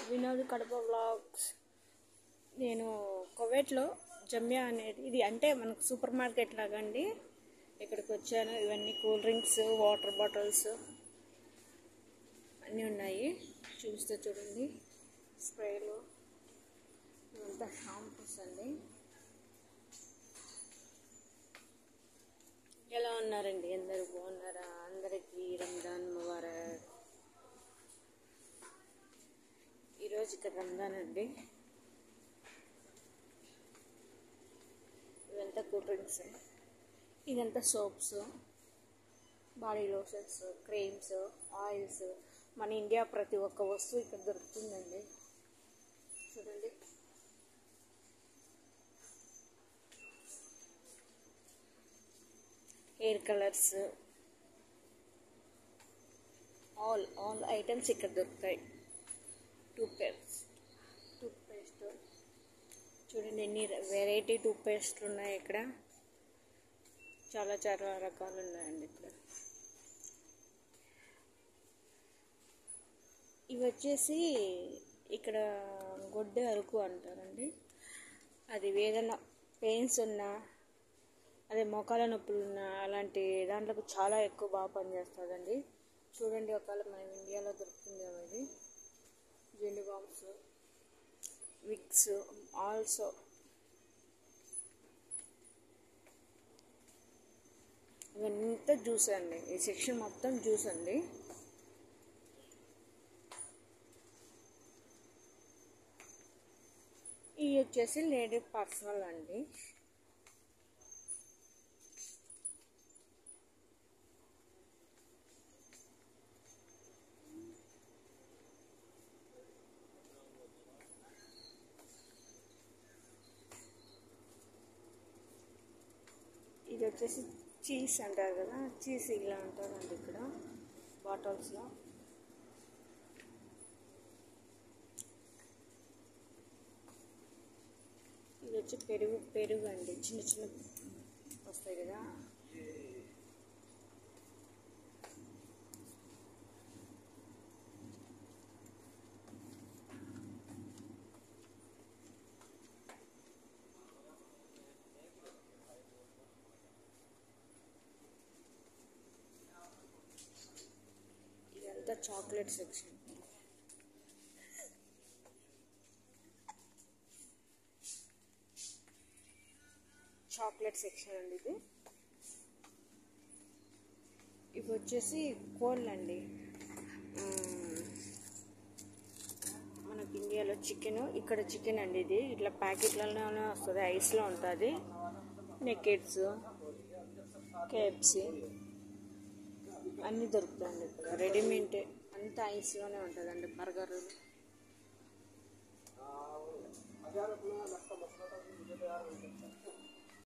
Vinod Kadapa vlogs. నేను కువైట్లో జమియా అనేది ఇది అంటే మనకు సూపర్ మార్కెట్ లాగా అండి. ఇక్కడికి వచ్చాను. ఇవన్నీ కూల్ డ్రింక్స్, వాటర్ బాటిల్స్ అన్నీ ఉన్నాయి. చూస్తే చూడండి, స్ప్రేలు, ఇవంతా షాంపూస్ అండి. ఎలా ఉన్నారండి? అందరూ బాగున్నారా? అందరికీ రంజాన్ ముబారక్. ఈరోజు ఇక్కడ రంజాన్ అండి. ఇదంతా కూల్ డ్రింక్స్, ఇదంతా soaps, body lotions, creams, oils. మన ఇండియా ప్రతి ఒక్క వస్తువు ఇక్కడ దొరుకుతుందండి. చూడండి, హెయిర్ కలర్స్, ఆల్ ఐటమ్స్ ఇక్కడ దొరుకుతాయి. టూత్పేస్ట్ చూడండి, ఎన్ని వెరైటీ టూత్పేస్ట్లు ఉన్నాయి ఇక్కడ. చాలా చాలా రకాలు ఉన్నాయండి ఇక్కడ. ఇవి వచ్చేసి ఇక్కడ గొడ్డె అరకు అంటారండి. అది ఏదైనా పెయిన్స్ ఉన్నా, అదే మోకాల నొప్పులు ఉన్నా, అలాంటి దాంట్లోకి చాలా ఎక్కువ బాగా పనిచేస్తుందండి. చూడండి, ఒకవేళ మన ఇండియాలో దొరుకుతుందేమో ఇది. జెండు బామ్స్, విక్స్, ఆల్సో ఇవంతా జ్యూస్ అండి. ఈ సెక్షన్ మొత్తం జ్యూస్ అండి. ఇవి వచ్చేసి లేడీ పర్సనల్ అండి. ఇది వచ్చేసి చీజ్ అంటారు కదా, చీజ్ ఇలా అంటారండి ఇక్కడ బాటిల్స్లో. ఇది వచ్చి పెరుగు అండి. చిన్న చిన్న వస్తాయి కదా. ఇదంతా చాక్లెట్ సెక్షన్. చాక్లెట్ సెక్షన్ అండి ఇది. ఇవి వచ్చేసి కోళ్ళు అండి. మనకి ఇండియాలో చికెన్, ఇక్కడ చికెన్ అండి. ఇది ఇట్లా ప్యాకెట్లలోనే వస్తుంది, ఐస్లో ఉంటుంది. నెకెట్స్, కేఎఫ్సి అన్నీ దొరుకుతాయండి ఇక్కడ. రెడీమేడ్ అంతా ఐస్లోనే ఉంటుందండి. బర్గర్,